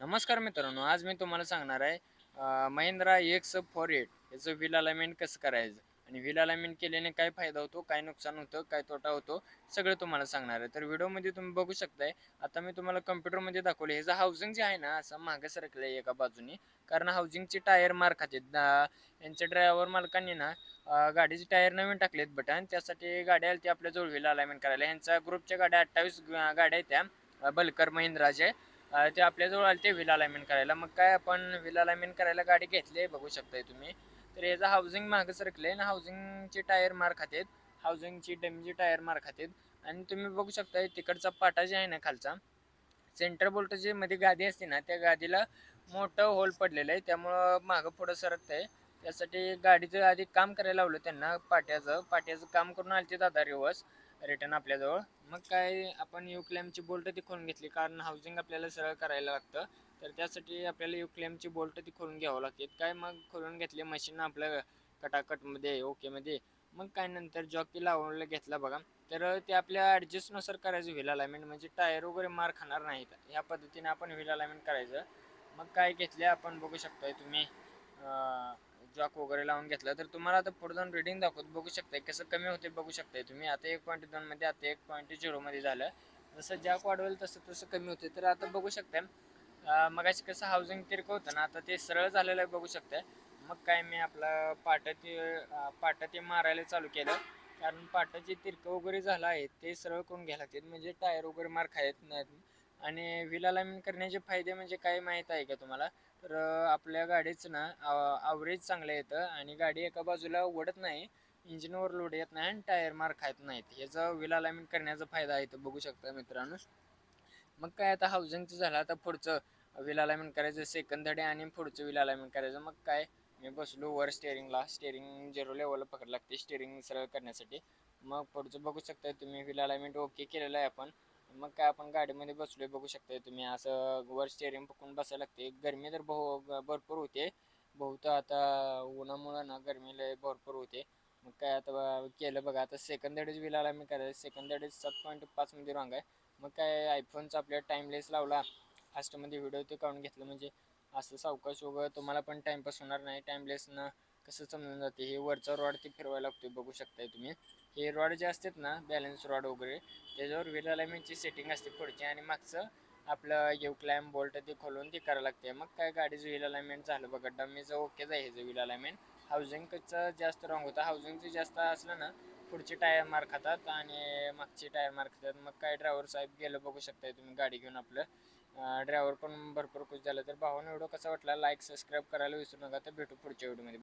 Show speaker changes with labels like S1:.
S1: नमस्कार मित्रांनो, आज मी तुम्हाला सांगणार आहे महिंद्रा X48 याचं व्हील अलाइनमेंट कसं करायचं आणि व्हील अलाइनमेंट केल्याने काय फायदा होतो, काय नुकसान होतं, काय तोटा होतो, सगळं तुम्हाला सांगणार आहे. तर व्हिडिओमध्ये तुम्ही बघू शकताय. आता मी तुम्हाला कम्प्युटरमध्ये दाखवले. ह्याचं हाऊसिंग जे आहे ना, असं मागं सरकलं आहे एका बाजूने, कारण हाऊसिंगचे टायर मार खातात. यांच्या ड्रायव्हर मालकांनी ना गाडीचे टायर नवीन टाकलेत बटन, त्यासाठी गाड्या आल्या आपल्याजवळ व्हील अलाइनमेंट करायला. ह्यांच्या ग्रुपच्या गाड्या 28 गाड्या आहेत त्या बलकर महिंद्राचे. ते आपल्याजवळ आले ते व्हील अलाइनमेंट करायला. मग काय आपण व्हील अलाइनमेंट करायला गाडी घेतली बघू शकताय तुम्ही. तर याचं हाऊसिंग मागं सरकले आणि हाऊसिंगचे टायर मार खातात. हाऊसिंगची डमीची टायर मार खातात आणि तुम्ही बघू शकताय तिकडचा पाटा जे आहे ना खालचा, सेंटर बोल्ट जे मध्ये गादी असते ना, त्या गादीला मोठं होल पडलेलं आहे, त्यामुळं मागं पुढं सरकत आहे. त्यासाठी गाडीचं आधी काम करायला लावलं त्यांना. पाट्याचं काम करून आले ते दादा रिवर्स रिटर्न आपल्याजवळ. मग काय आपण यू क्लेमची बोल्ट ती खोलून घेतली, कारण हाऊसिंग आपल्याला सरळ करायला लागतं. तर त्यासाठी आपल्याला यू क्लेमची बोल्ट ती खोलून घ्यावं लागते. काय मग खोलून घेतली मशीन आपलं कटाकटमध्ये ओकेमध्ये. मग काय नंतर जॉकी लावून घेतला बघा. तर ते आपल्या ॲडजस्टनुसार करायचं व्हील अलाइनमेंट, म्हणजे टायर वगैरे मार खाणार नाहीत. ह्या पद्धतीने आपण व्हील अलाइनमेंट करायचं. मग काय घेतले आपण बघू शकताय तुम्ही. जॉक वगैरे लावून घेतलं तर तुम्हाला आता पुढे जाऊन रिडिंग दाखवत बघू शकताय कसं कमी होते बघू शकताय तुम्ही. आता 1.2 मध्ये, आता 1.0 मध्ये झालं. जसं जॅक वाढवेल तसं तसं कमी होते. तर आता बघू शकताय मगाशी कसं हाऊसिंग तिरकं होतं ना, आता ते सरळ झालेलं आहे बघू शकताय. मग काय मी आपला पाटा ते मारायला चालू केलं, कारण पाटा जे तिरकं वगैरे झालं आहे ते सरळ करून घ्यायला लागते, म्हणजे टायर वगैरे मार खायत नाहीत. आणि व्हील अलाइनमेंट करण्याचे फायदे म्हणजे काय माहीत आहे का तुम्हाला? तर आपल्या गाडीचं ना ॲव्हरेज चांगलं येतं आणि गाडी एका बाजूला ओढत नाही, इंजिनवर लोड येत नाही आणि टायर मार खात नाहीत. याचा व्हील अलाइनमेंट करण्याचा फायदा आहे, तर बघू शकता मित्रांनो. मग काय आता हाऊसिंगचं झालं, आता पुढचं व्हील अलाइनमेंट करायचं सेकंड धडे आणि पुढचं व्हील अलाइनमेंट करायचं. मग काय मी बसलो वर स्टेअरिंगला, स्टेअरिंग 0 लेवलला पकड लागते स्टेअरिंग सरळ करण्यासाठी. मग पुढचं बघू शकताय तुम्ही, व्हील अलाइनमेंट ओके केलेलं आहे आपण. मग काय आपण गाडीमध्ये बसलोय बघू शकताय तुम्ही, असं वर स्टेअरिंग पकडून बसायला लागते. गरमी तर भरपूर होते. बहुत आता उन्हामुळं ना गरमी लय भरपूर होते. मग काय आता केलं बघा. आता सेकंड धडेच व्हील अलाइनमेंट करायचं. सेकंड धडेच 7.5 मध्ये रॉंग आहे. मग काय आयफोनचा आपल्या टाईमलेस लावला, फास्टमध्ये व्हिडिओ ते काढून घेतलं, म्हणजे असं सावकाश वगैरे तुम्हाला पण टाईमपास होणार नाही. टाईमलेसनं कसं समजून जाते. हे वरचा रॉड ते फिरवायला लागतो बघू शकताय तुम्ही. हे रॉड जे असतात ना बॅलन्स रॉड वगैरे, त्याच्यावर व्हील अलाइनमेंटची सेटिंग असते पुढची आणि मागचं आपलं यू क्लाइम बोल्ट ते खोलून ते करायला लागते. मग काय गाडीचं व्हील अलाइनमेंट झालं बघा. डमीचं ओकेच आहे ह्याचं व्हील अलाइनमेंट. हाऊसिंगचं जास्त रॉंग होतं. हाऊसिंगचं जास्त असलं ना, पुढचे टायर मार खातात आणि मागचे टायर मार खातात. मग काय ड्रायव्हर साहेब गेलं बघू शकताय तुम्ही गाडी घेऊन आपलं. ड्रायव्हर पण भरपूर खुश झालं. तर भावानं व्हिडिओ कसा वाटला लाईक सबस्क्राईब करायला विसरू नका. तर भेटू पुढच्या व्हिडिओमध्ये.